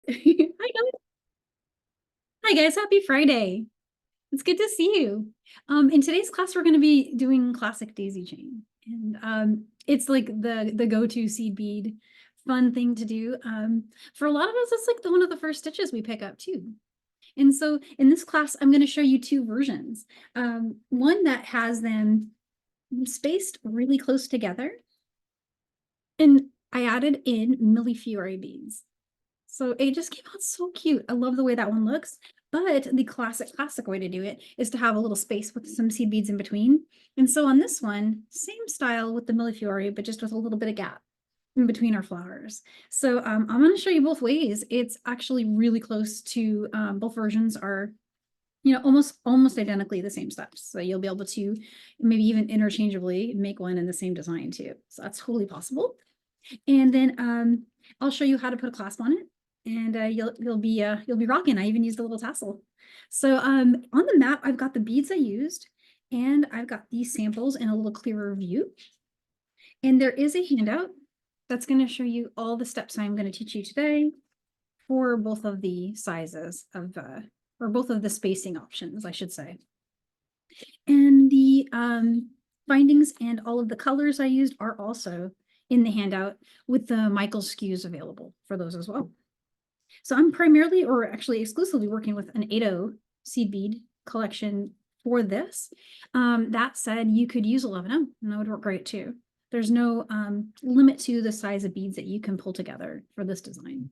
Hi guys, happy Friday. It's good to see you. In today's class, we're going to be doing classic daisy chain. And it's like the go-to seed bead fun thing to do. For a lot of us, it's like one of the first stitches we pick up too. And so in this class, I'm going to show you two versions. One that has them spaced really close together. And I added in Millifiore beads. So it just came out so cute. I love the way that one looks. But the classic way to do it is to have a little space with some seed beads in between. And so on this one, same style with the Millifiore, but just with a little bit of gap in between our flowers. So I'm going to show you both ways. It's actually really close to both versions are, almost identically the same steps. So you'll be able to maybe even interchangeably make one in the same design too. So that's totally possible. And then I'll show you how to put a clasp on it. And you'll be rocking. I even used a little tassel. So on the map, I've got the beads I used, and I've got these samples in a little clearer view. And there is a handout that's going to show you all the steps I'm going to teach you today for both of the sizes of or both of the spacing options, I should say. And the findings and all of the colors I used are also in the handout with the Michael SKUs available for those as well. So I'm primarily, or actually exclusively, working with an 8.0 seed bead collection for this. That said, you could use 11.0 and that would work great too. There's no limit to the size of beads that you can pull together for this design.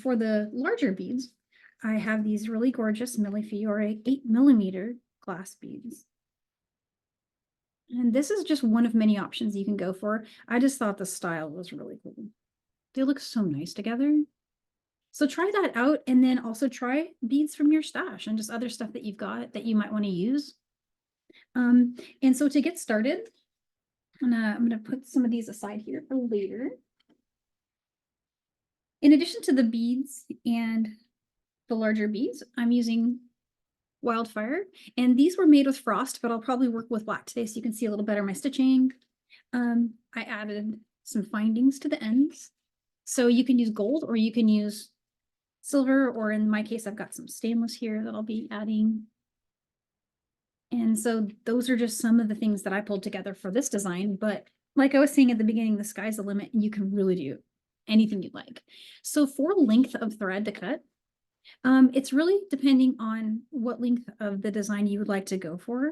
For the larger beads, I have these really gorgeous Millifiore 8mm glass beads. And this is just one of many options you can go for. I just thought the style was really cool. They look so nice together. So try that out, and then also try beads from your stash and just other stuff that you've got that you might want to use. And so to get started, I'm gonna put some of these aside here for later. In addition to the beads and the larger beads, I'm using Wildfire, and these were made with frost, but I'll probably work with black today so you can see a little better my stitching. I added some findings to the ends. So you can use gold or you can use silver, or in my case, I've got some stainless here that I'll be adding. And so those are just some of the things that I pulled together for this design. But like I was saying at the beginning, the sky's the limit and you can really do anything you'd like. So for length of thread to cut, it's really depending on what length of the design you would like to go for.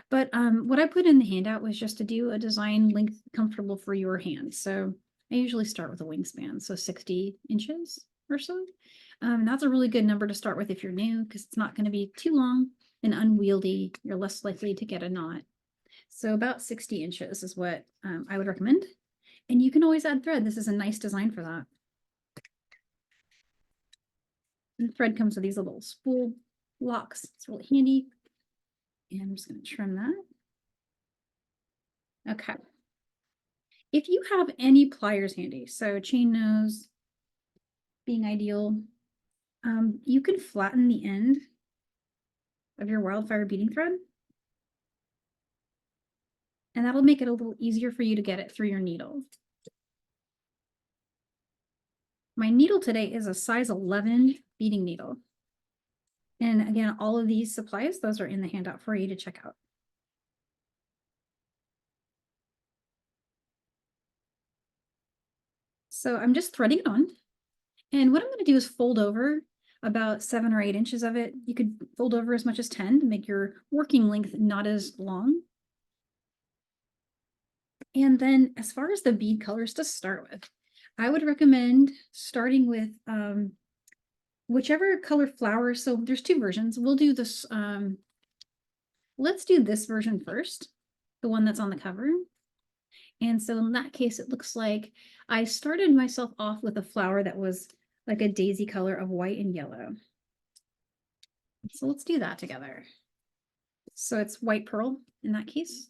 But what I put in the handout was just to do a design length comfortable for your hand. So I usually start with a wingspan, so 60 inches or so. That's a really good number to start with if you're new, because it's not going to be too long and unwieldy. You're less likely to get a knot. So about 60 inches is what I would recommend. And you can always add thread. This is a nice design for that. And the thread comes with these little spool locks. It's really handy. And I'm just going to trim that. Okay. If you have any pliers handy, so chain nose being ideal, you can flatten the end of your Wildfire beading thread. And that'll make it a little easier for you to get it through your needle. My needle today is a size 11 beading needle. And again, all of these supplies, those are in the handout for you to check out. So I'm just threading it on. And what I'm going to do is fold over about 7 or 8 inches of it. You could fold over as much as 10 to make your working length not as long. And then as far as the bead colors to start with, I would recommend starting with whichever color flower. So there's two versions. We'll do this. Let's do this version first, the one that's on the cover. And so in that case, it looks like I started myself off with a flower that was like a daisy color of white and yellow. So let's do that together. So it's white pearl in that case.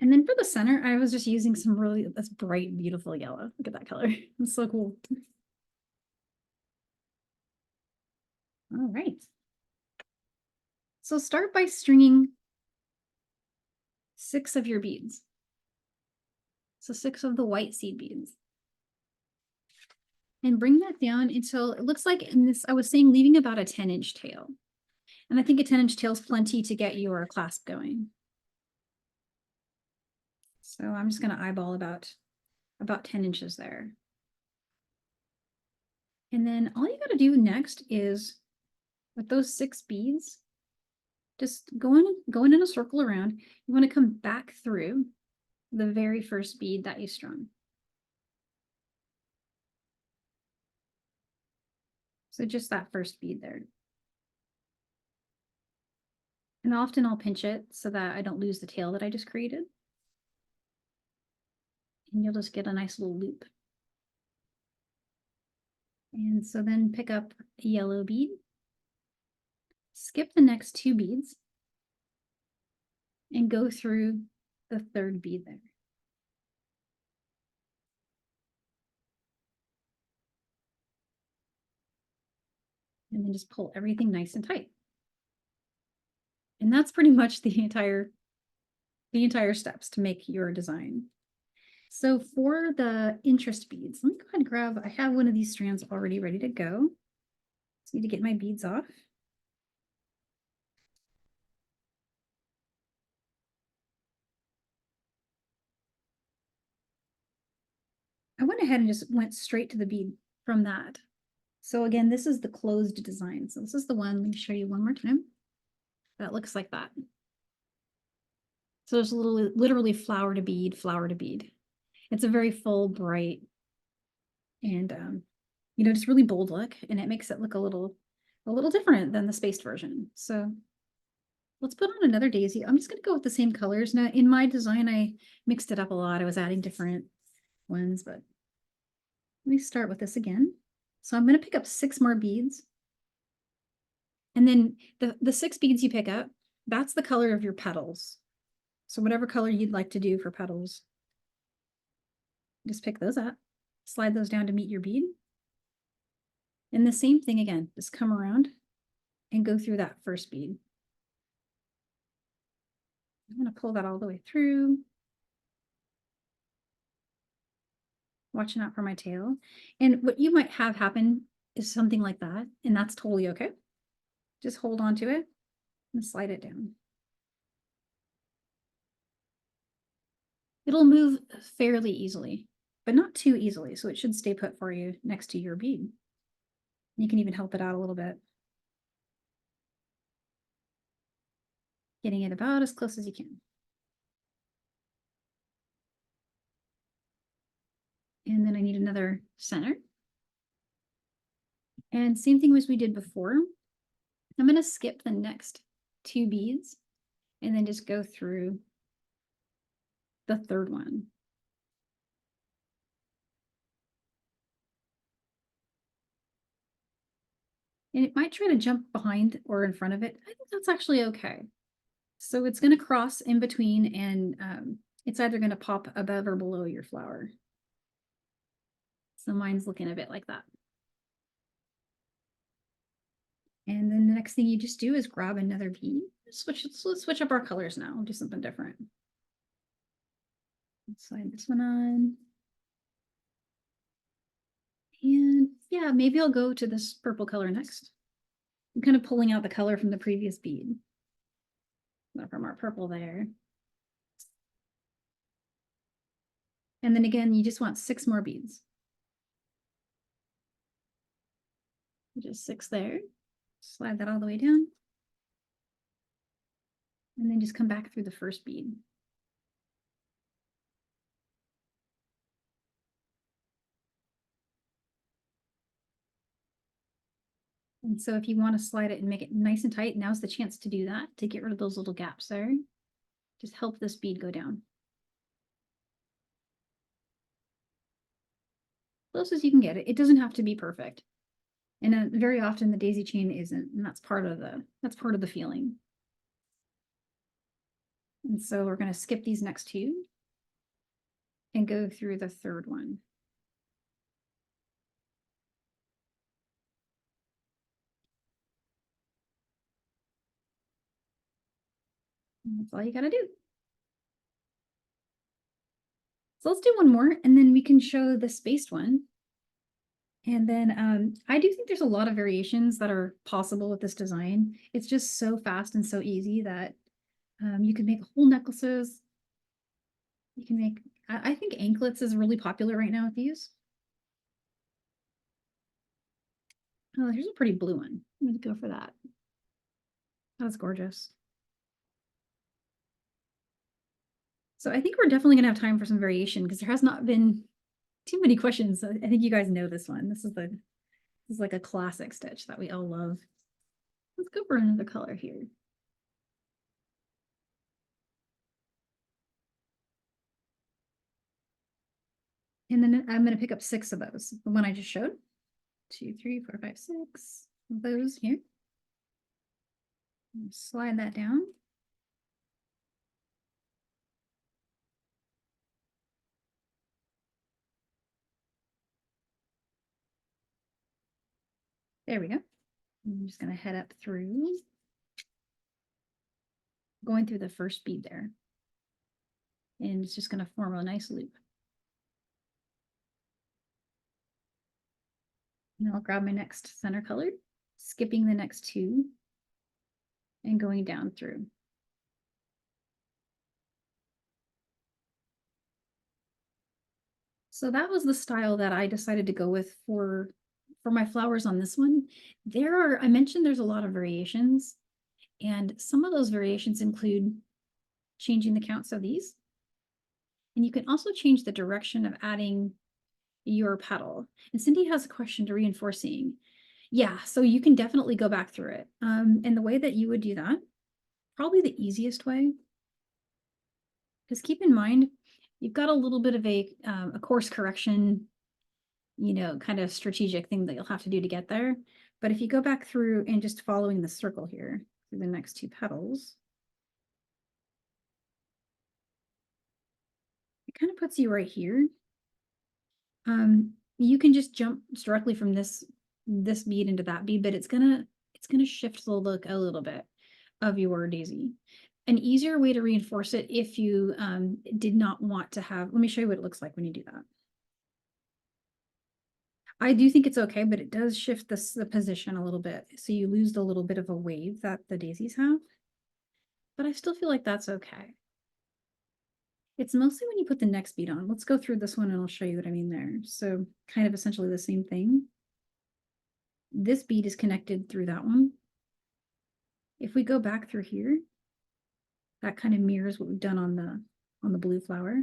And then for the center, I was just using some really, that's bright, beautiful yellow. Look at that color. It's so cool. All right. So start by stringing 6 of your beads. So 6 of the white seed beads. and bring that down until it looks like in this, I was saying leaving about a 10-inch tail. And I think a 10-inch tail is plenty to get your clasp going. So I'm just going to eyeball about 10 inches there. And then all you got to do next is with those 6 beads, just going in a circle around. You want to come back through the very first bead that you strung. So just that first bead there. And often I'll pinch it so that I don't lose the tail that I just created. And you'll just get a nice little loop. And so then pick up a yellow bead, skip the next 2 beads, and go through the 3rd bead there. And then just pull everything nice and tight. And that's pretty much the entire steps to make your design. So for the interest beads, let me go ahead and grab, I have one of these strands already ready to go. Just need to get my beads off. I went ahead and just went straight to the bead from that. So again, this is the closed design. So this is the one, let me show you one more time. That looks like that. So there's literally flower to bead, flower to bead. It's a very full, bright, and you know, just really bold look, and it makes it look a little different than the spaced version. So let's put on another daisy. I'm just going to go with the same colors. Now in my design, I mixed it up a lot. I was adding different ones, but let me start with this again. So I'm going to pick up 6 more beads. And then the 6 beads you pick up, that's the color of your petals. So whatever color you'd like to do for petals, just pick those up, slide those down to meet your bead. And the same thing again, just come around and go through that first bead. I'm going to pull that all the way through. Watching out for my tail. And what you might have happen is something like that, and that's totally okay. Just hold on to it and slide it down. It'll move fairly easily, but not too easily, so it should stay put for you next to your bead. You can even help it out a little bit. Getting it about as close as you can. And then I need another center. And same thing as we did before. I'm going to skip the next 2 beads and then just go through the 3rd one. And it might try to jump behind or in front of it. I think that's actually okay. So it's going to cross in between, and it's either going to pop above or below your flower. So mine's looking a bit like that. And then the next thing you just do is grab another bead. So let's switch up our colors now. We'll do something different. Let's slide this one on. And yeah, maybe I'll go to this purple color next. I'm kind of pulling out the color from the previous bead. From our purple there. And then again, you just want 6 more beads. Just 6 there. Slide that all the way down. And then just come back through the first bead. And so if you want to slide it and make it nice and tight, now's the chance to do that, to get rid of those little gaps there. Just help this bead go down. Close as you can get it. It doesn't have to be perfect. And very often the daisy chain isn't, and that's part of the feeling. And so we're going to skip these next 2 and go through the 3rd one. And that's all you got to do. So let's do one more, and then we can show the spaced one. And then I do think there's a lot of variations that are possible with this design. It's just so fast and so easy that you can make whole necklaces. You can make, I think anklets is really popular right now with these. Oh, here's a pretty blue one. I'm gonna go for that. That's gorgeous. So I think we're definitely gonna have time for some variation because there has not been too many questions. I think you guys know this one. This is like a classic stitch that we all love. Let's go for another color here. And then I'm gonna pick up 6 of those. The one I just showed. 2, 3, 4, 5, 6 of those here. Slide that down. There we go. I'm just gonna head up through, going through the first bead there. And it's just gonna form a nice loop. And I'll grab my next center color, skipping the next 2 and going down through. So that was the style that I decided to go with for my flowers on this one. I mentioned there's a lot of variations, and some of those variations include changing the counts of these. And you can also change the direction of adding your petal. And Cindy has a question to reinforcing. Yeah, so you can definitely go back through it. And the way that you would do that, probably the easiest way, because keep in mind, you've got a little bit of a course correction, kind of strategic thing that you'll have to do to get there. But if you go back through and just following the circle here through the next 2 petals, it kind of puts you right here. You can just jump directly from this bead into that bead, but it's gonna shift the look a little bit of your daisy. An easier way to reinforce it if you did not want to have, let me show you what it looks like when you do that. I do think it's okay, but it does shift the position a little bit. So you lose the little bit of a wave that the daisies have, but I still feel like that's okay. It's mostly when you put the next bead on. Let's go through this one and I'll show you what I mean there. So kind of essentially the same thing. This bead is connected through that one. If we go back through here, that kind of mirrors what we've done on the blue flower.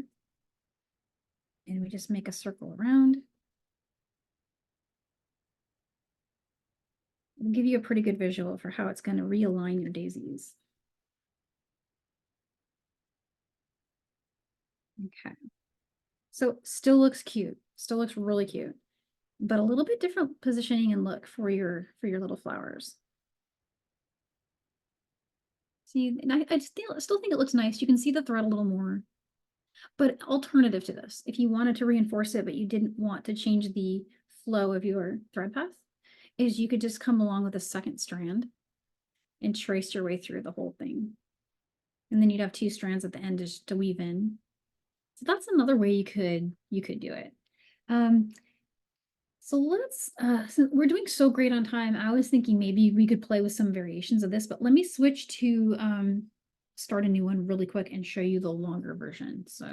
And we just make a circle around. It'll give you a pretty good visual for how it's going to realign your daisies. Okay. So still looks cute. Still looks really cute, but a little bit different positioning and look for your little flowers. See, and I still think it looks nice. You can see the thread a little more. But alternative to this, if you wanted to reinforce it, but you didn't want to change the flow of your thread path, is you could just come along with a second strand and trace your way through the whole thing. And then you'd have 2 strands at the end just to weave in. So that's another way you could do it. So let's, so we're doing so great on time. I was thinking maybe we could play with some variations of this, but let me switch to start a new one really quick and show you the longer version. So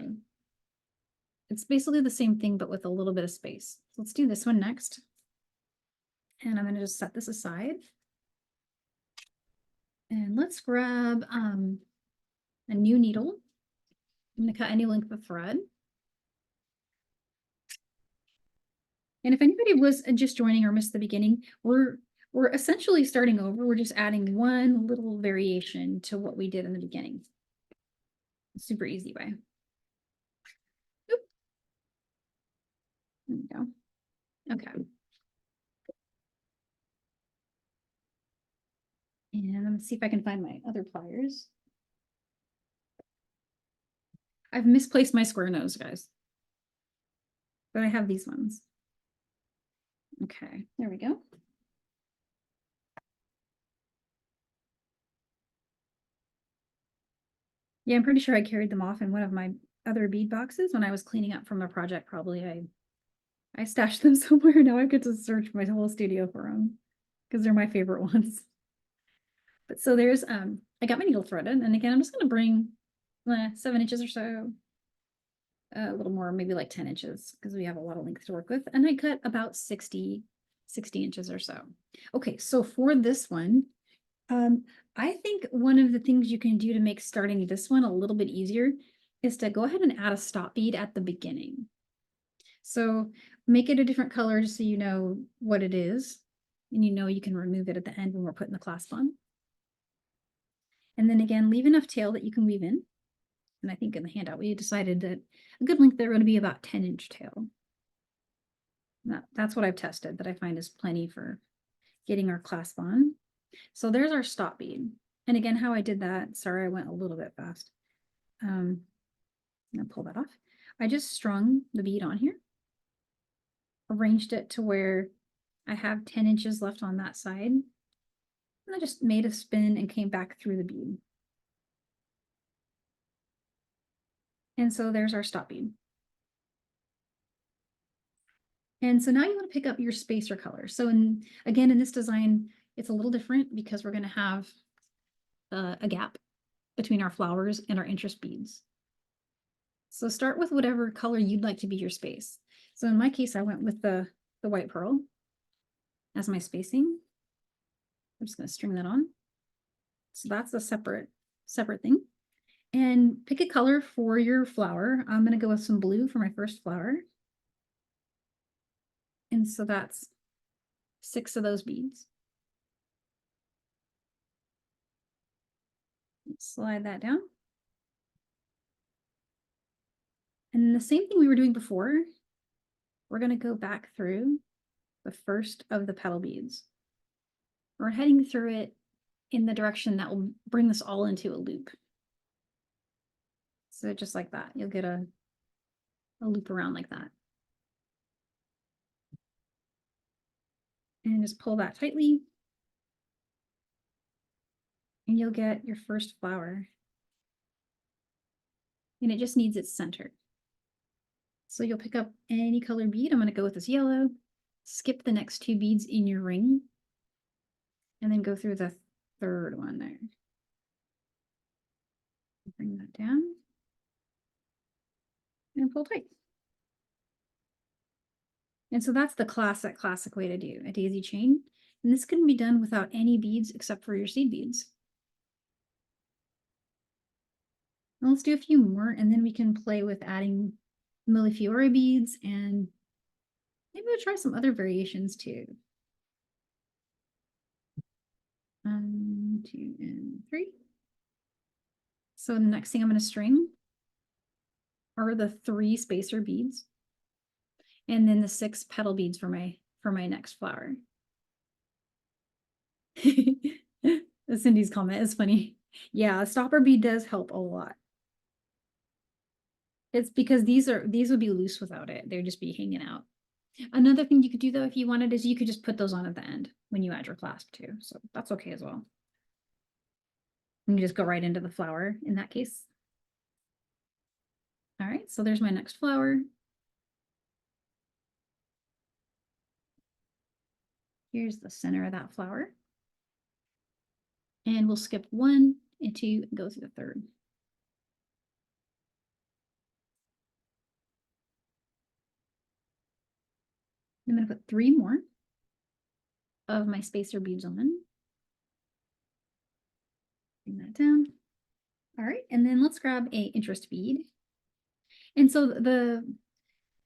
it's basically the same thing, but with a little bit of space. So let's do this one next. And I'm going to just set this aside. And let's grab a new needle. I'm going to cut any length of thread. And if anybody was just joining or missed the beginning, we're essentially starting over. We're just adding one little variation to what we did in the beginning. Super easy way. Oop. There we go. Okay. And let's see if I can find my other pliers. I've misplaced my square nose, guys. But I have these ones. Okay, there we go. Yeah, I'm pretty sure I carried them off in one of my other bead boxes when I was cleaning up from a project. Probably I I stashed them somewhere. Now I get to search my whole studio for them because they're my favorite ones. But so there's, I got my needle threaded, and again, I'm just gonna bring 7 inches or so, a little more, maybe like 10 inches, because we have a lot of length to work with. And I cut about 60 inches or so. Okay, so for this one, I think one of the things you can do to make starting this one a little bit easier is to go ahead and add a stop bead at the beginning. So make it a different color just so you know what it is, and you know you can remove it at the end when we're putting the clasp on. And then again, leave enough tail that you can weave in. And I think in the handout, we decided that a good length there would be about 10-inch tail. That's what I've tested, that I find is plenty for getting our clasp on. So there's our stop bead. And again, how I did that, sorry, I went a little bit fast. I'm gonna pull that off. I just strung the bead on here, arranged it to where I have 10 inches left on that side. And I just made a spin and came back through the bead. And so there's our stop bead. And so now you want to pick up your spacer color. So again, in this design, it's a little different because we're going to have a gap between our flowers and our interest beads. So start with whatever color you'd like to be your space. So in my case, I went with the white pearl as my spacing. I'm just going to string that on. So that's a separate thing. And pick a color for your flower. I'm going to go with some blue for my first flower. And so that's 6 of those beads. Slide that down. And the same thing we were doing before, we're going to go back through the first of the petal beads. We're heading through it in the direction that will bring this all into a loop. So just like that, you'll get a loop around like that. And just pull that tightly. And you'll get your first flower. And it just needs its center. So you'll pick up any color bead. I'm going to go with this yellow. Skip the next 2 beads in your ring. And then go through the third one there. Bring that down. And pull tight. And so that's the classic way to do a daisy chain. And this can be done without any beads except for your seed beads. Now let's do a few more, and then we can play with adding Millifiore beads, and maybe we'll try some other variations too. 1, 2, and 3. So the next thing I'm going to string are the 3 spacer beads, and then the 6 petal beads for my next flower. Cindy's comment is funny. Yeah, a stopper bead does help a lot. It's because these would be loose without it. They'd just be hanging out. Another thing you could do though, if you wanted, is you could just put those on at the end when you add your clasp too. So that's okay as well. And you just go right into the flower in that case. All right, so there's my next flower. Here's the center of that flower. And we'll skip 1 and 2 and go through the third. I'm going to put 3 more of my spacer beads on. Bring that down. All right, and then let's grab a interest bead. And so the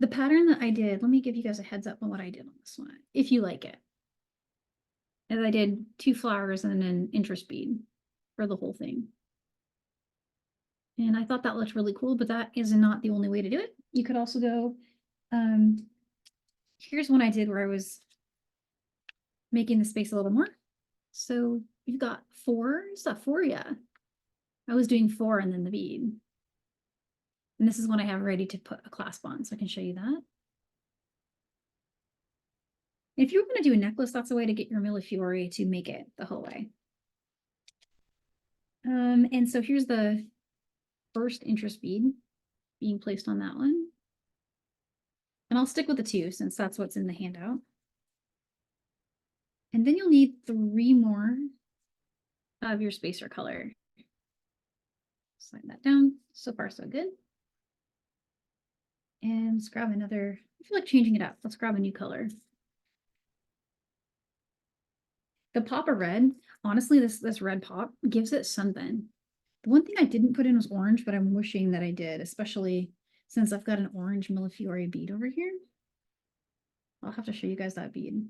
pattern that I did, let me give you guys a heads up on what I did on this one, if you like it. As I did 2 flowers and an interest bead for the whole thing. And I thought that looked really cool, but that is not the only way to do it. You could also go, here's one I did where I was making the space a little more. So you've got 4, is that 4? Yeah. I was doing 4 and then the bead. And this is when I have ready to put a clasp on, so I can show you that. If you're going to do a necklace, that's a way to get your Milliefiore to make it the whole way. And so here's the first interest bead being placed on that one. And I'll stick with the 2 since that's what's in the handout. And then you'll need 3 more of your spacer color. Slide that down. So far, so good. And let's grab another. I feel like changing it up. Let's grab a new color. The pop of red, honestly, this red pop gives it something. The one thing I didn't put in was orange, but I'm wishing that I did, especially since I've got an orange Millifiore bead over here. I'll have to show you guys that bead.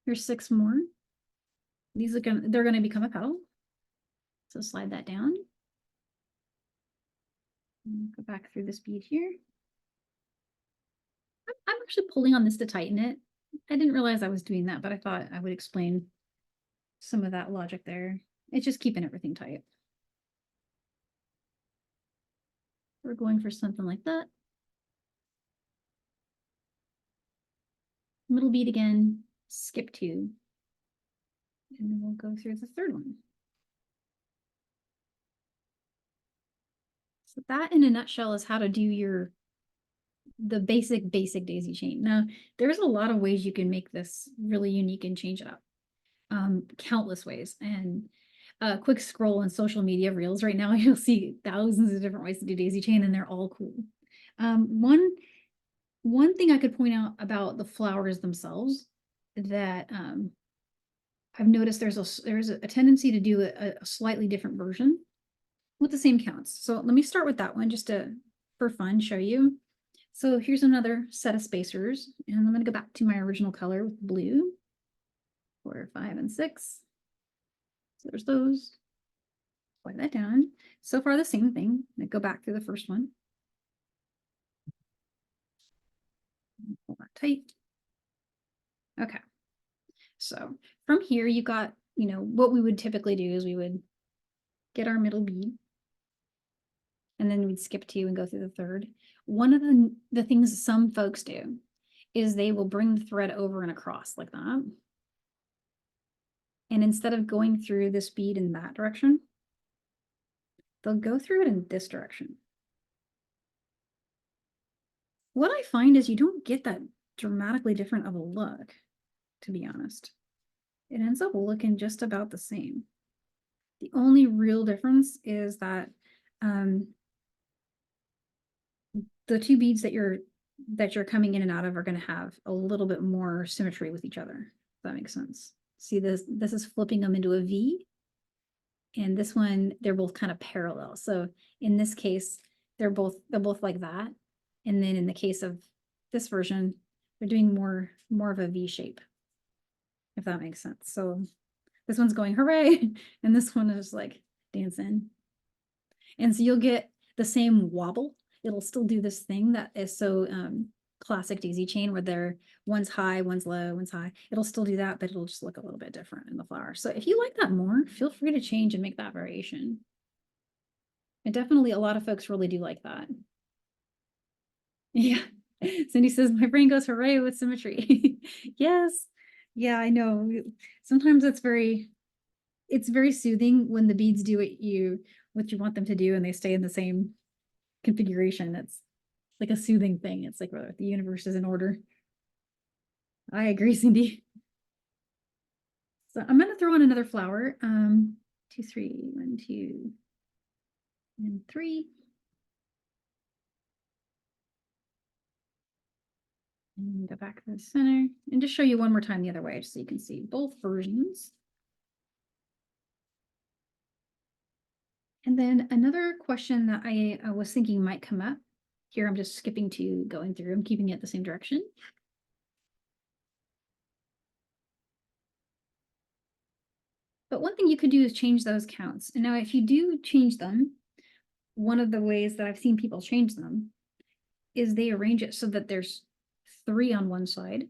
Here's 6 more. These are they're gonna become a petal. So slide that down. Go back through this bead here. I'm actually pulling on this to tighten it. I didn't realize I was doing that, but I thought I would explain some of that logic there. It's just keeping everything tight. We're going for something like that. Middle bead again, skip 2. And then we'll go through the 3rd one. So that in a nutshell is how to do the basic daisy chain. Now, there's a lot of ways you can make this really unique and change it up. Countless ways. And a quick scroll on social media reels right now, you'll see thousands of different ways to do daisy chain, and they're all cool. One thing I could point out about the flowers themselves that I've noticed there's a tendency to do a slightly different version with the same counts. So let me start with that one just for fun, show you. So here's another set of spacers, and I'm going to go back to my original color with blue. 4, 5, and 6. So there's those. Slide that down. So far, the same thing. I go back through the first one. Pull that tight. Okay. So from here, you got, what we would typically do is we would get our middle bead, and then we'd skip 2 and go through the 3rd. One of the things some folks do is they will bring the thread over and across like that. And instead of going through this bead in that direction, they'll go through it in this direction. What I find is you don't get that dramatically different of a look, to be honest. It ends up looking just about the same. The only real difference is that the 2 beads that you're coming in and out of are going to have a little bit more symmetry with each other. If that makes sense. See, this is flipping them into a V, and this one, they're both kind of parallel. So in this case, they're both like that. And then in the case of this version, they're doing more of a V shape, if that makes sense. So this one's going hooray, and this one is like dancing. And so you'll get the same wobble. It'll still do this thing that is so classic daisy chain where one's high, one's low, one's high. It'll still do that, but it'll just look a little bit different in the flower. So if you like that more, feel free to change and make that variation. And definitely a lot of folks really do like that. Yeah. Cindy says, my brain goes hooray with symmetry. Yes. Yeah, I know. Sometimes it's very soothing when the beads do what you want them to do and they stay in the same configuration. It's like a soothing thing. It's like the universe is in order. I agree, Cindy. So I'm going to throw on another flower. 2, 3, 1, 2, and 3. And go back to the center and just show you one more time the other way, just so you can see both versions. And then another question that I was thinking might come up here. I'm just skipping to going through. I'm keeping it the same direction. But one thing you could do is change those counts. And now if you do change them, one of the ways that I've seen people change them is they arrange it so that there's 3 on one side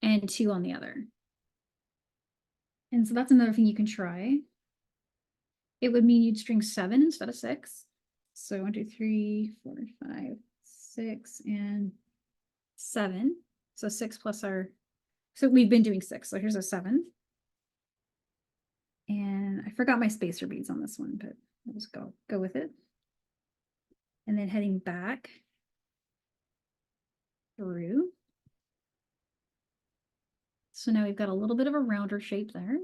and 2 on the other. And so that's another thing you can try. It would mean you'd string 7 instead of 6. So 1, 2, 3, 4, 5, 6, and 7. So 6 plus so we've been doing 6. So here's a 7. And I forgot my spacer beads on this one, but I'll just go with it. and then heading back through. So now we've got a little bit of a rounder shape there.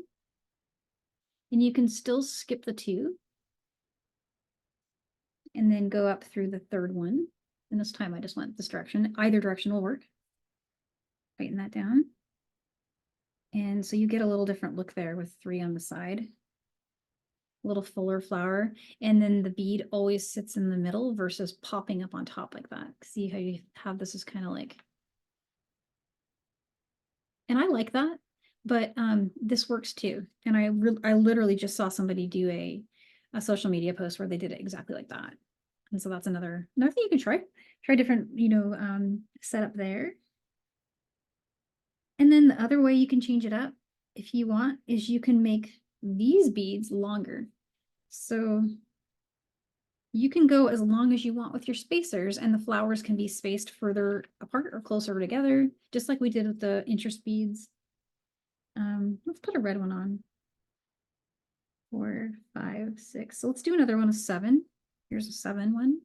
And you can still skip the two and then go up through the third one. And this time I just went this direction. Either direction will work. Tighten that down. And so you get a little different look there with 3 on the side. A little fuller flower. And then the bead always sits in the middle versus popping up on top like that. See how you have this is kind of like, and I like that, but this works too. And I literally just saw somebody do a social media post where they did it exactly like that. And so that's another thing you can try. Try different, setup there. And then the other way you can change it up if you want is you can make these beads longer. So you can go as long as you want with your spacers, and the flowers can be spaced further apart or closer together, just like we did with the interest beads. Let's put a red one on. 4, 5, 6. So let's do another one of 7. Here's a 7 one.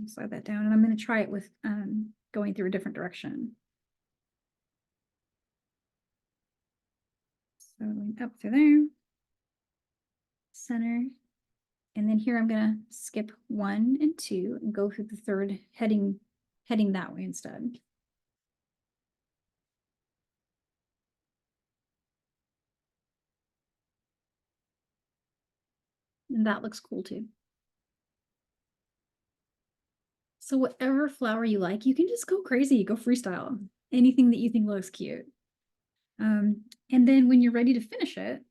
Slide that down, and I'm going to try it with going through a different direction. So going up through there, center, and then here I'm going to skip 1 and 2 and go through the third, heading that way instead. And that looks cool too. So whatever flower you like, you can just go crazy, go freestyle. Anything that you think looks cute. And then when you're ready to finish it,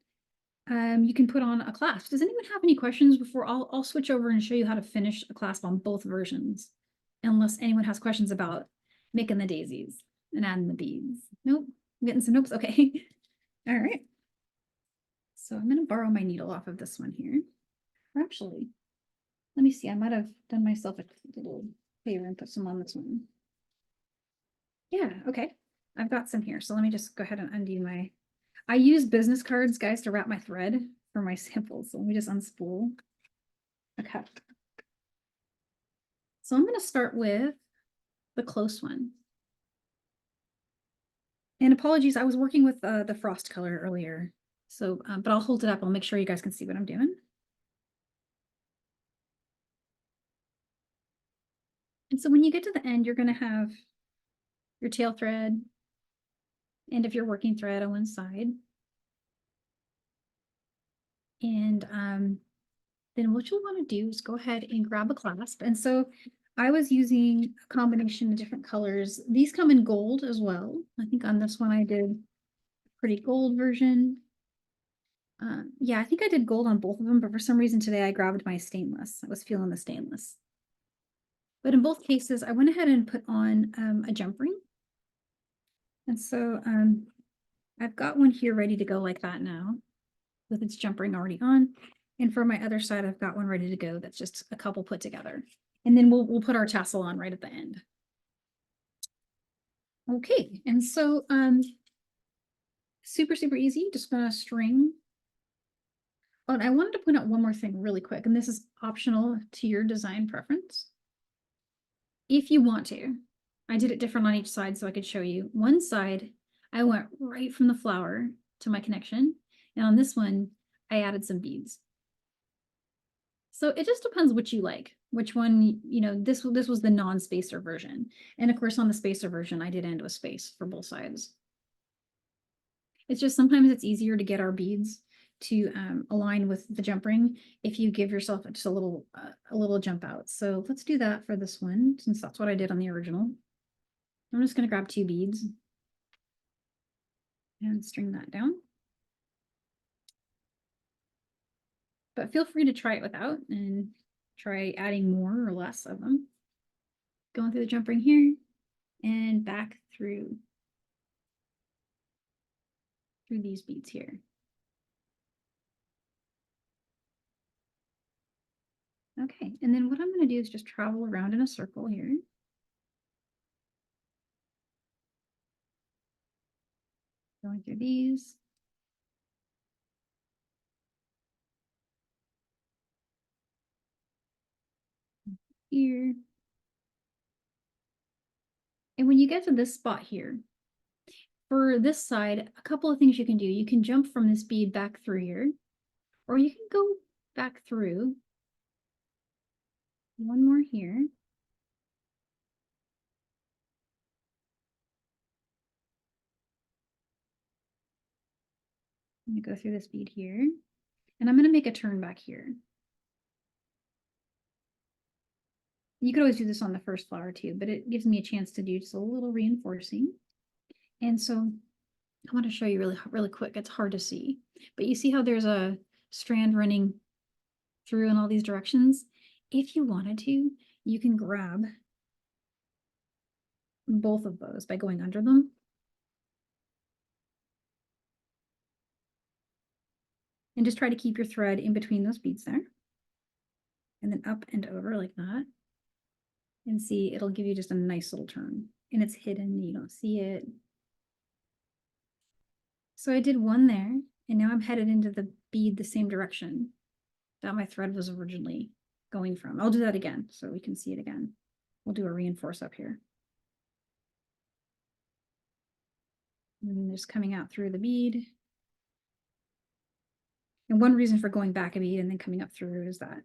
you can put on a clasp. Does anyone have any questions before I'll switch over and show you how to finish a clasp on both versions, unless anyone has questions about making the daisies and adding the beads. Nope, I'm getting some nopes. Okay. All right. So I'm going to borrow my needle off of this one here. Or actually, let me see. I might have done myself a little favor and put some on this one. Yeah, okay. I've got some here. So let me just go ahead and undo my, I use business cards, guys, to wrap my thread for my samples. So let me just unspool. Okay. So I'm going to start with the close one. And apologies, I was working with the frost color earlier. So, but I'll hold it up. I'll make sure you guys can see what I'm doing. And so when you get to the end, you're going to have your tail thread, end of your working thread on one side. And then what you'll want to do is go ahead and grab a clasp. And so I was using a combination of different colors. These come in gold as well. I think on this one I did a pretty gold version. Yeah, I think I did gold on both of them, but for some reason today I grabbed my stainless. I was feeling the stainless. But in both cases, I went ahead and put on a jump ring. And so I've got one here ready to go like that now, with its jump ring already on. And for my other side, I've got one ready to go that's just a couple put together. And then we'll put our tassel on right at the end. Okay, and so super easy. Just gonna string. Oh, and I wanted to point out one more thing really quick, and this is optional to your design preference. If you want to, I did it different on each side so I could show you. One side, I went right from the flower to my connection, and on this one, I added some beads. So it just depends what you like, which one, this was the non-spacer version. And of course, on the spacer version, I did end with space for both sides. It's just sometimes it's easier to get our beads to align with the jump ring if you give yourself just a little jump out. So let's do that for this one, since that's what I did on the original. I'm just going to grab 2 beads and string that down. But feel free to try it without and try adding more or less of them. Going through the jump ring here and back through these beads here. Okay, and then what I'm going to do is just travel around in a circle here. Going through these. here. And when you get to this spot here, for this side, a couple of things you can do. You can jump from this bead back through here, or you can go back through. One more here. I'm going to go through this bead here, and I'm going to make a turn back here. You could always do this on the first flower too, but it gives me a chance to do just a little reinforcing. And so I want to show you really quick. It's hard to see, but you see how there's a strand running through in all these directions? If you wanted to, you can grab both of those by going under them. And just try to keep your thread in between those beads there. And then up and over like that. And see, it'll give you just a nice little turn. And it's hidden, you don't see it. So I did one there, and now I'm headed into the bead the same direction that my thread was originally going from. I'll do that again so we can see it again. We'll do a reinforce up here. And then just coming out through the bead. And one reason for going back a bead and then coming up through is that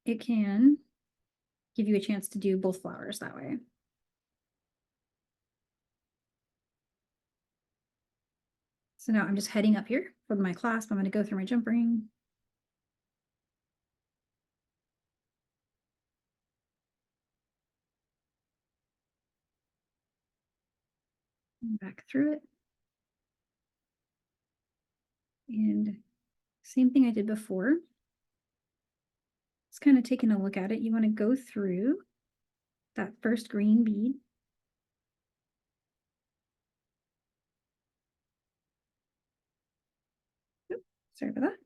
it can give you a chance to do both flowers that way. So now I'm just heading up here for my clasp. I'm going to go through my jump ring. Back through it. And same thing I did before. Just kind of taking a look at it. You want to go through that first green bead. Oops, sorry about that.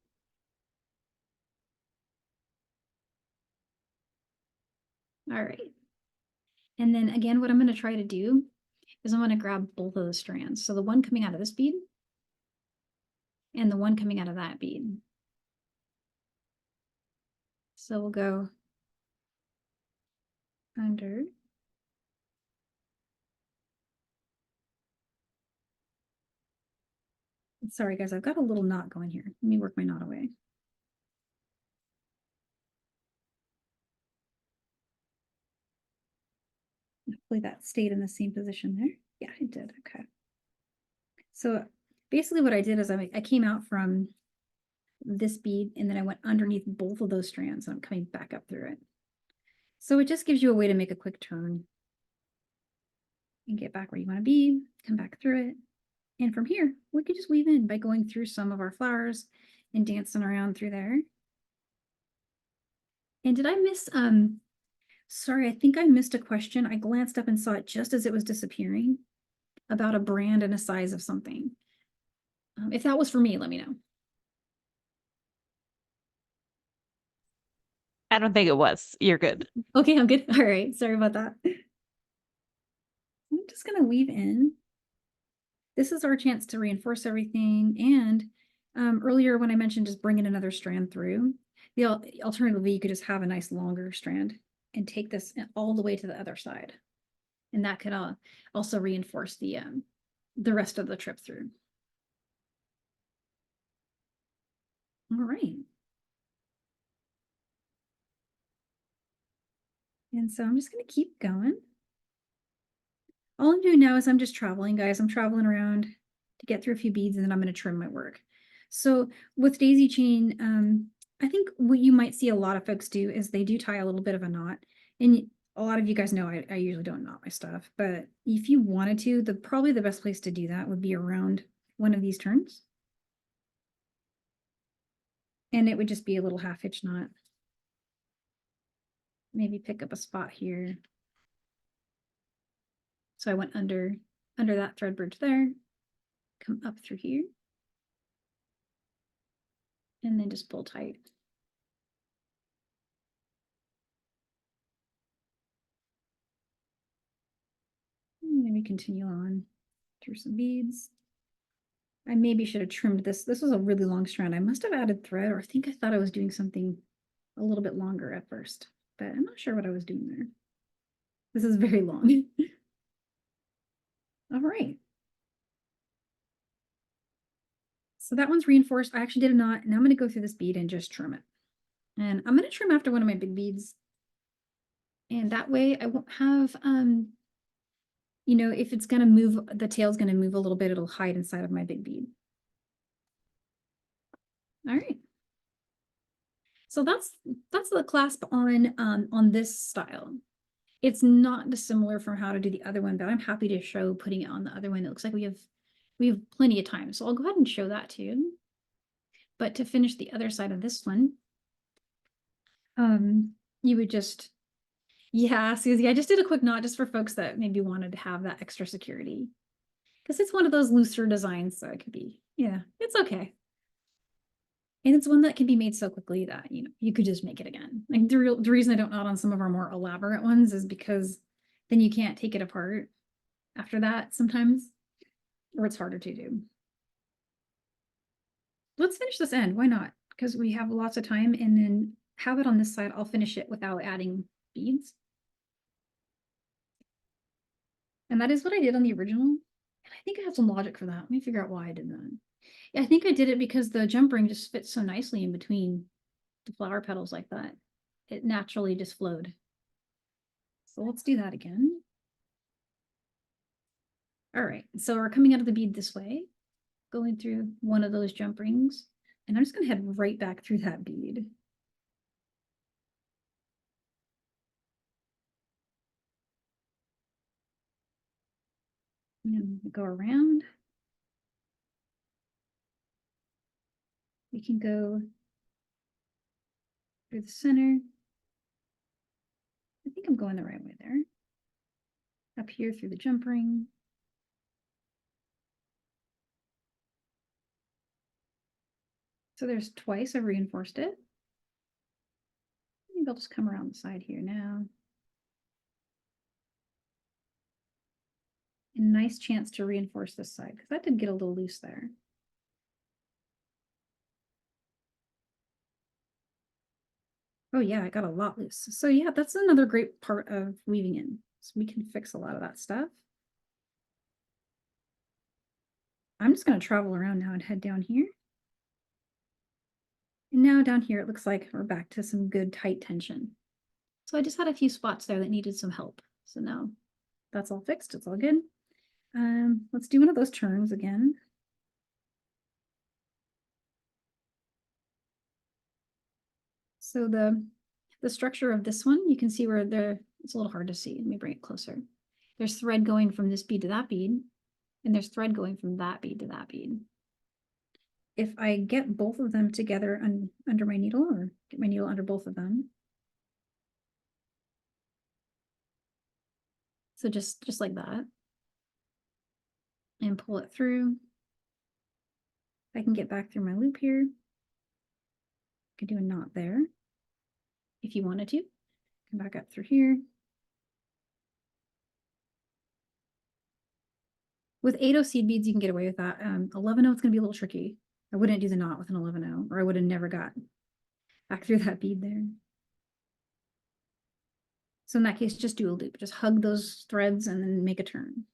All right. And then again, what I'm going to try to do is I'm going to grab both of the strands. So the one coming out of this bead and the one coming out of that bead. So we'll go under. Sorry guys, I've got a little knot going here. Let me work my knot away. Hopefully that stayed in the same position there. Yeah, it did. Okay. So basically what I did is I came out from this bead and then I went underneath both of those strands and I'm coming back up through it. So it just gives you a way to make a quick turn and get back where you want to be, come back through it. And from here, we could just weave in by going through some of our flowers and dancing around through there. And did I miss, sorry, I think I missed a question. I glanced up and saw it just as it was disappearing about a brand and a size of something. If that was for me, let me know. I don't think it was. You're good. Okay, I'm good. All right, sorry about that. I'm just gonna weave in. This is our chance to reinforce everything. And earlier when I mentioned just bringing another strand through, the alternatively, you could just have a nice longer strand and take this all the way to the other side. And that could also reinforce the rest of the trip through. All right. And so I'm just going to keep going. All I'm doing now is I'm just traveling, guys. I'm traveling around to get through a few beads and then I'm going to trim my work. So with daisy chain, I think what you might see a lot of folks do is they do tie a little bit of a knot. And a lot of you guys know I usually don't knot my stuff, but if you wanted to, probably the best place to do that would be around one of these turns. And it would just be a little half hitch knot. Maybe pick up a spot here. So I went under that thread bridge there, come up through here, and then just pull tight. And then we continue on through some beads. I maybe should have trimmed this. This was a really long strand. I must have added thread, or I think I thought I was doing something a little bit longer at first, but I'm not sure what I was doing there. This is very long. All right. So that one's reinforced. I actually did a knot. Now I'm going to go through this bead and just trim it. And I'm going to trim after one of my big beads. And that way I won't have, you know, if it's going to move, the tail's going to move a little bit, it'll hide inside of my big bead. All right. So that's the clasp on this style. It's not dissimilar from how to do the other one, but I'm happy to show putting it on the other one. It looks like we have plenty of time. So I'll go ahead and show that to you. But to finish the other side of this one, you would just, yeah, Susie, I just did a quick knot just for folks that maybe wanted to have that extra security. Because it's one of those looser designs, so it could be, yeah, it's okay. And it's one that can be made so quickly that, you know, you could just make it again. Like the reason I don't knot on some of our more elaborate ones is because then you can't take it apart after that sometimes, or it's harder to do. Let's finish this end. Why not? Because we have lots of time, and then have it on this side. I'll finish it without adding beads. And that is what I did on the original. And I think I have some logic for that. Let me figure out why I did that. Yeah, I think I did it because the jump ring just fits so nicely in between the flower petals like that. It naturally just flowed. So let's do that again. All right, so we're coming out of the bead this way, going through one of those jump rings, and I'm just gonna head right back through that bead. And go around. We can go through the center. I think I'm going the right way there. Up here through the jump ring. So there's twice I've reinforced it. I think I'll just come around the side here now. A nice chance to reinforce this side because that did get a little loose there. Oh yeah, I got a lot loose. So yeah, that's another great part of weaving in. So we can fix a lot of that stuff. I'm just going to travel around now and head down here. And now down here, it looks like we're back to some good tight tension. So I just had a few spots there that needed some help. So now that's all fixed. It's all good. Let's do one of those turns again. So the structure of this one, you can see where it's a little hard to see. Let me bring it closer. There's thread going from this bead to that bead, and there's thread going from that bead to that bead. If I get both of them together under my needle, or get my needle under both of them. So just like that. And pull it through. I can get back through my loop here. I could do a knot there if you wanted to. Come back up through here. With 8/0 seed beads, you can get away with that. 11/0 is going to be a little tricky. I wouldn't do the knot with an 11/0, or I would have never got back through that bead there. So in that case, just do a loop. Just hug those threads and then make a turn.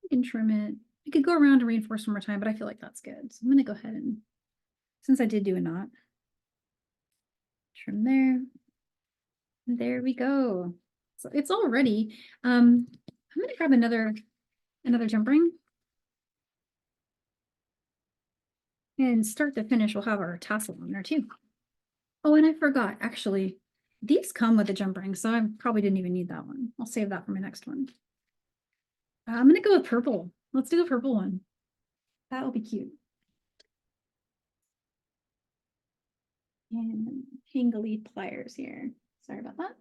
You can trim it. You could go around and reinforce one more time, but I feel like that's good. So I'm going to go ahead and, since I did do a knot, trim there. And there we go. So it's all ready. I'm going to grab another jump ring. And start to finish, we'll have our tassel on there too. Oh, and I forgot, actually, these come with a jump ring, so I probably didn't even need that one. I'll save that for my next one. I'm going to go with purple. Let's do the purple one. That'll be cute. And hangly pliers here. Sorry about that.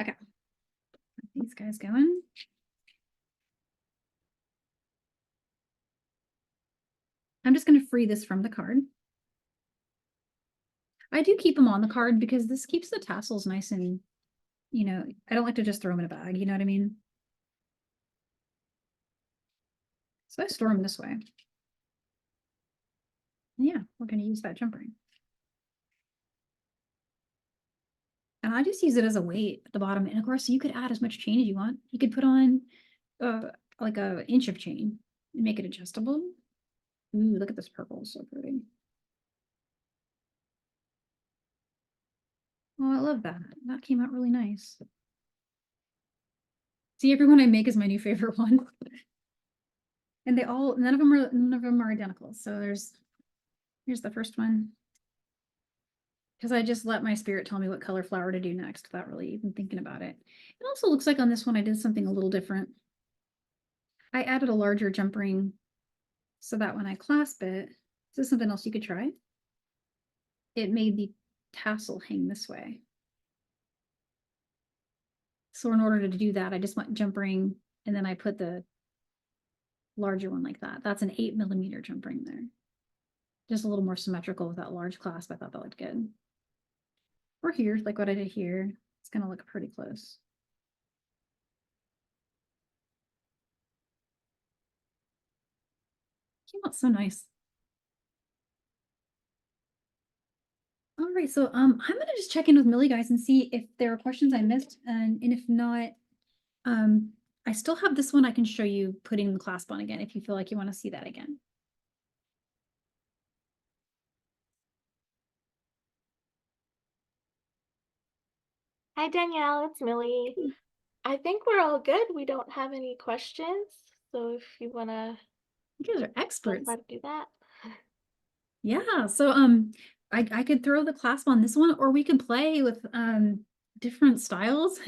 Okay. These guys going. I'm just going to free this from the card. I do keep them on the card because this keeps the tassels nice and, you know, I don't like to just throw them in a bag, you know what I mean? So I store them this way. Yeah, we're gonna use that jump ring. And I just use it as a weight at the bottom. And of course, you could add as much chain as you want. You could put on like an inch of chain and make it adjustable. Ooh, look at this purple, so pretty. Oh, I love that. That came out really nice. See, everyone I make is my new favorite one. And none of them are identical. So here's the first one. Because I just let my spirit tell me what color flower to do next without really even thinking about it. It also looks like on this one I did something a little different. I added a larger jump ring so that when I clasp it, this is something else you could try. It made the tassel hang this way. So in order to do that, I just went jump ring and then I put the larger one like that. That's an 8mm jump ring there. Just a little more symmetrical with that large clasp. I thought that looked good. Or here, like what I did here, it's gonna look pretty close. Came out so nice. All right, so I'm gonna just check in with Millie guys and see if there are questions I missed, and if not, I still have this one I can show you putting the clasp on again if you feel like you want to see that again. Hi, Danielle, it's Millie. I think we're all good. We don't have any questions. So if you want to You guys are experts. try to do that. Yeah, so I could throw the clasp on this one, or we could play with different styles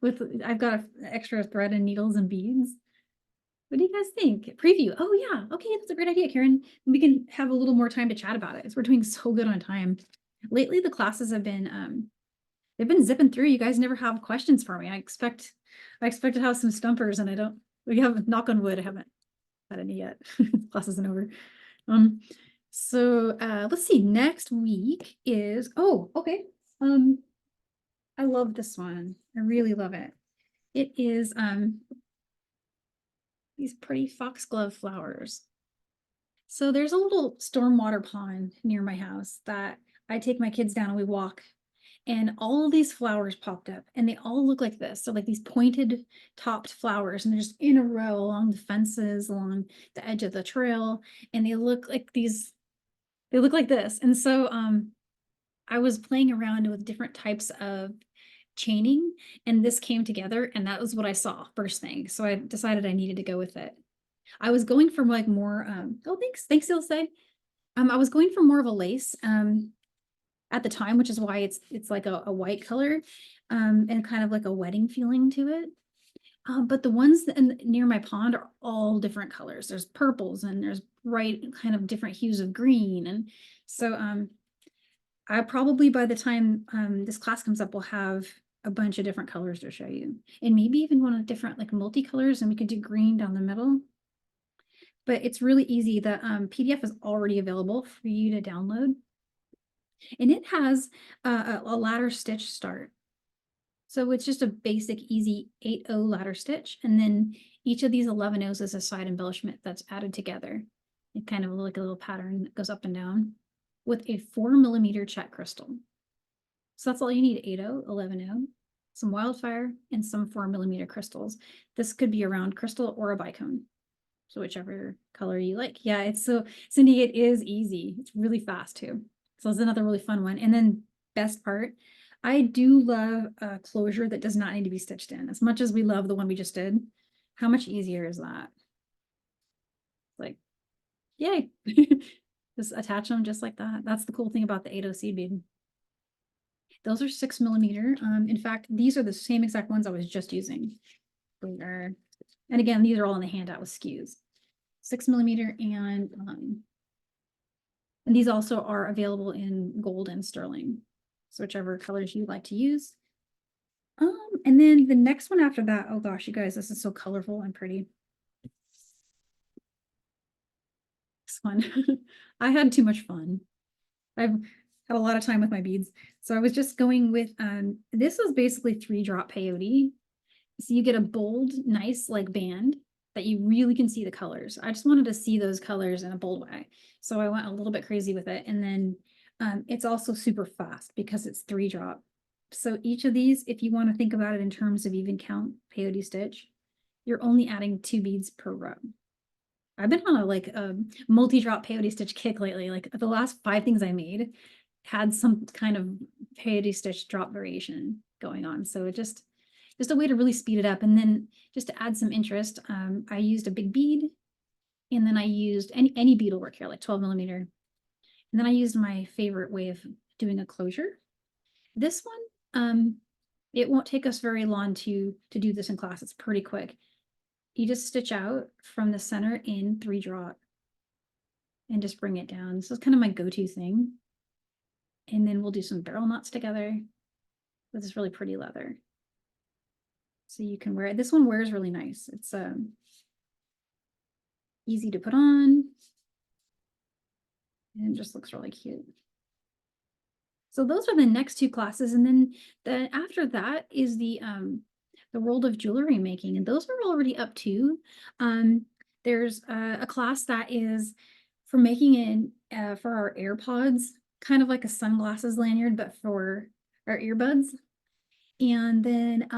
with I've got an extra thread and needles and beads. What do you guys think? Preview. Oh yeah, okay, that's a great idea, Karen. We can have a little more time to chat about it. We're doing so good on time. Lately the classes have been they've been zipping through. You guys never have questions for me. I expect to have some stumpers and we have, knock on wood, I haven't had any yet. Class isn't over. So let's see, next week is, oh, okay. I love this one. I really love it. It is these pretty foxglove flowers. So there's a little stormwater pond near my house that I take my kids down and we walk, and all these flowers popped up and they all look like this. So like these pointed topped flowers, and they're just in a row along the fences, along the edge of the trail. And they look like they look like this. And so I was playing around with different types of chaining, and this came together, and that was what I saw first thing. So I decided I needed to go with it. I was going for like more, oh, thanks, Ilse. I was going for more of a lace at the time, which is why it's like a white color and kind of like a wedding feeling to it. But the ones near my pond are all different colors. There's purples and there's bright kind of different hues of green. And so I probably by the time this class comes up, we'll have a bunch of different colors to show you. And maybe even one of different like multicolors, and we could do green down the middle. But it's really easy. The PDF is already available for you to download. And it has a ladder stitch start. So it's just a basic, easy 8-0 ladder stitch. And then each of these 11 O's is a side embellishment that's added together. It kind of like a little pattern that goes up and down with a 4mm check crystal. So that's all you need, 8-0, 11-0, some Wildfire, and some 4mm crystals. This could be a round crystal or a bicone. So whichever color you like. Yeah, it's so, Cindy, it is easy. It's really fast too. So it's another really fun one. And then best part, I do love a closure that does not need to be stitched in. As much as we love the one we just did, how much easier is that? Like, yay. Just attach them just like that. That's the cool thing about the 8-0 seed bead. Those are 6mm. In fact, these are the same exact ones I was just using. And again, these are all in the handout with skews. 6mm and these also are available in gold and sterling. So whichever colors you like to use. And then the next one after that, oh gosh, you guys, this is so colorful and pretty. This one, I had too much fun. had a lot of time with my beads. So I was just going with, this is basically 3-drop peyote. So you get a bold, nice like band that you really can see the colors. I just wanted to see those colors in a bold way. So I went a little bit crazy with it. And then it's also super fast because it's 3-drop. So each of these, if you want to think about it in terms of even count peyote stitch, you're only adding 2 beads per row. I've been on a like a multi-drop peyote stitch kick lately. Like the last 5 things I made had some kind of peyote stitch drop variation going on. So it just a way to really speed it up. And then just to add some interest, I used a big bead, and then I used any bead will work here, like 12mm. And then I used my favorite way of doing a closure. This one, it won't take us very long to do this in class. It's pretty quick. You just stitch out from the center in 3-drop and just bring it down. This is kind of my go-to thing. And then we'll do some barrel knots together with this really pretty leather. So you can wear it. This one wears really nice. It's easy to put on. And it just looks really cute. So those are the next 2 classes. And then after that is the world of jewelry making. And those are already up too. There's a class that is for making it for our AirPods, kind of like a sunglasses lanyard, but for our earbuds. And then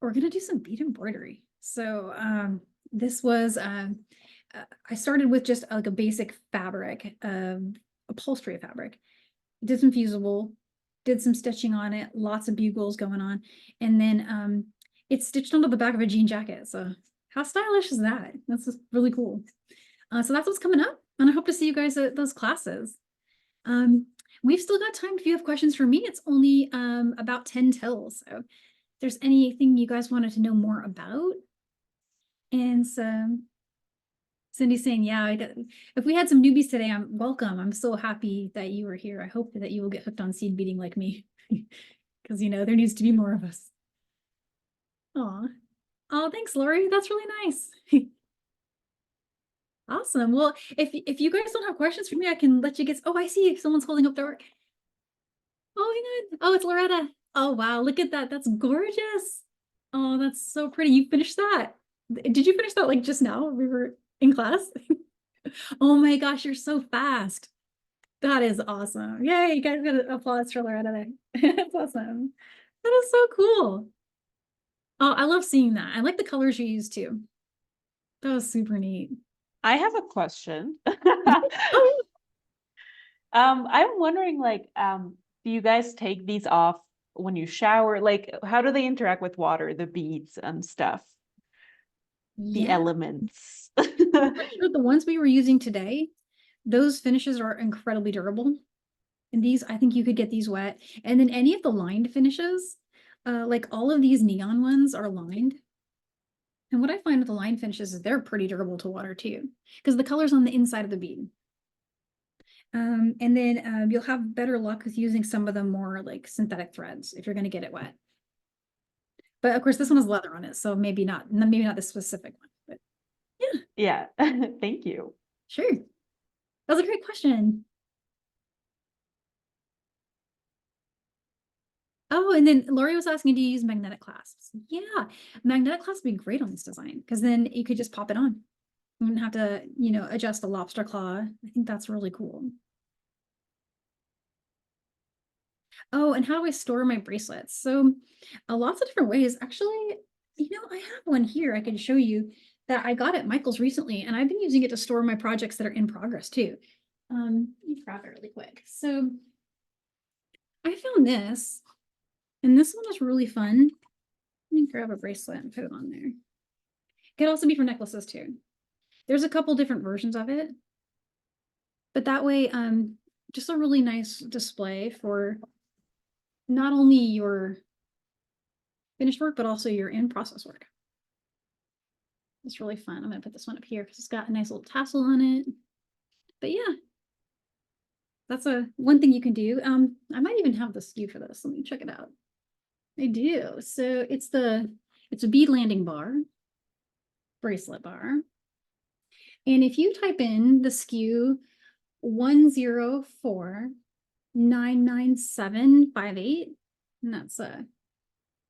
we're gonna do some bead embroidery. So this was I started with just like a basic fabric, upholstery fabric. Did some fusible, did some stitching on it, lots of bugles going on, and then it's stitched onto the back of a jean jacket. So how stylish is that? That's just really cool. So that's what's coming up, and I hope to see you guys at those classes. We've still got time if you have questions for me. It's only about 10 till. So if there's anything you guys wanted to know more about. And so Cindy's saying, yeah, if we had some newbies today, I'm welcome. I'm so happy that you were here. I hope that you will get hooked on seed beading like me. Because, there needs to be more of us. Aw. Oh, thanks, Lori. That's really nice. Awesome. Well, if you guys don't have questions for me, I can let you get. Oh, I see. Someone's holding up their work. Oh my God. Oh, it's Loretta. Oh, wow. Look at that. That's gorgeous. Oh, that's so pretty. You finished that. Did you finish that like just now? We were in class. Oh my gosh, you're so fast. That is awesome. Yay, you guys got an applause for Loretta there. That's awesome. That is so cool. Oh, I love seeing that. I like the colors you used too. That was super neat. I have a question. Oh, I'm wondering, like, do you guys take these off when you shower? Like, how do they interact with water, the beads and stuff, the yeah. elements? I'm pretty sure the ones we were using today, those finishes are incredibly durable. And these, I think you could get these wet. And then any of the lined finishes, like all of these neon ones are lined. And what I find with the line finishes is they're pretty durable to water too, because the color's on the inside of the bead. And then you'll have better luck with using some of the more like synthetic threads if you're going to get it wet. But of course, this one has leather on it, so maybe not this specific one. But Yeah, thank you. sure, that was a great question. Oh, and then Lori was asking, do you use magnetic clasps? Yeah, magnetic clasps would be great on this design because then you could just pop it on. You wouldn't have to, adjust the lobster claw. I think that's really cool. Oh, and how do I store my bracelets? So lots of different ways. Actually, I have one here I can show you that I got at Michael's recently, and I've been using it to store my projects that are in progress too. Let me grab it really quick. So I found this, and this one is really fun. Let me grab a bracelet and put it on there. It could also be for necklaces too. There's a couple different versions of it, but that way, just a really nice display for not only your finished work, but also your in-process work. It's really fun. I'm gonna put this one up here because it's got a nice little tassel on it. But yeah, that's one thing you can do. I might even have the SKU for this. Let me check it out. I do. So it's a bead landing bar, bracelet bar. And if you type in the SKU 104, 99758, and that's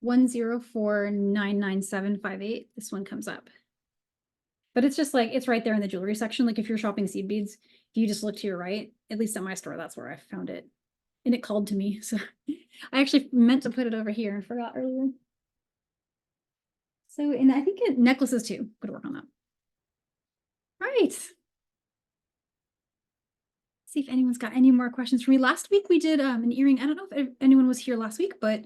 104999758. This one comes up. But it's just like, it's right there in the jewelry section. Like if you're shopping seed beads, if you just look to your right, at least at my store, that's where I found it. And it called to me. So I actually meant to put it over here and forgot earlier. So, and I think necklaces too. Gotta work on that. Right. See if anyone's got any more questions for me. Last week we did an earring. I don't know if anyone was here last week, but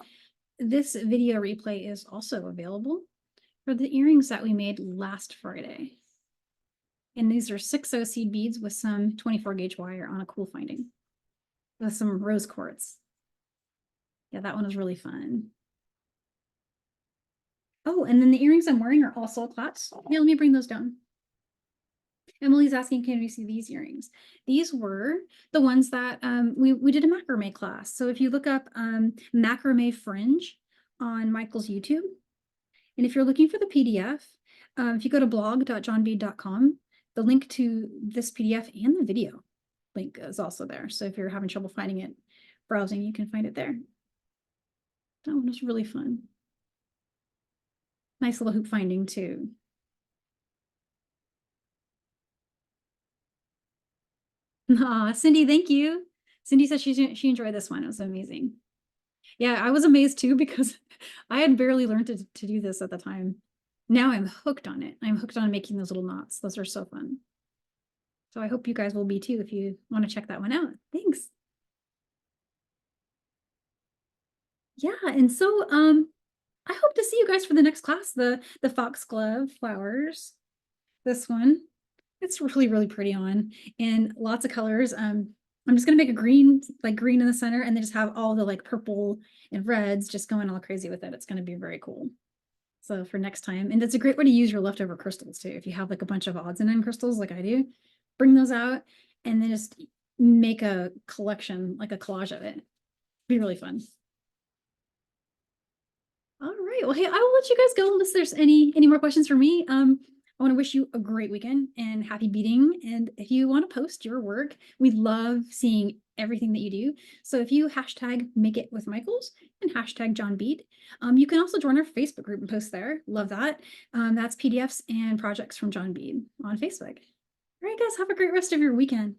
this video replay is also available for the earrings that we made last Friday. And these are 6/0 seed beads with some 24 gauge wire on a cool finding with some rose quartz. Yeah, that one was really fun. Oh, and then the earrings I'm wearing are also clasps. Yeah, let me bring those down. Emily's asking, can we see these earrings? These were the ones that we did a macrame class. So if you look up macrame fringe on Michael's YouTube, and if you're looking for the PDF, if you go to blog.johnbead.com, the link to this PDF and the video link is also there. So if you're having trouble finding it browsing, you can find it there. That one was really fun. Nice little hoop finding too. Aw, Cindy, thank you. Cindy said she enjoyed this one. It was amazing. Yeah, I was amazed too because I had barely learned to do this at the time. Now I'm hooked on it. I'm hooked on making those little knots. Those are so fun. So I hope you guys will be too if you want to check that one out. Thanks. Yeah, and so I hope to see you guys for the next class, the foxglove flowers. This one. It's really, really pretty on and lots of colors. I'm just gonna make a green, like green in the center, and then just have all the like purple and reds just going all crazy with it. It's gonna be very cool. So for next time, and it's a great way to use your leftover crystals too. If you have like a bunch of odds and end crystals like I do, bring those out and then just make a collection, like a collage of it. Be really fun. All right. Well, hey, I will let you guys go unless there's any more questions for me. I want to wish you a great weekend and happy beading. And if you want to post your work, we love seeing everything that you do. So if you hashtag make it with Michaels and hashtag John Bead, you can also join our Facebook group and post there. Love that. That's PDFs and projects from John Bead on Facebook. All right, guys, have a great rest of your weekend.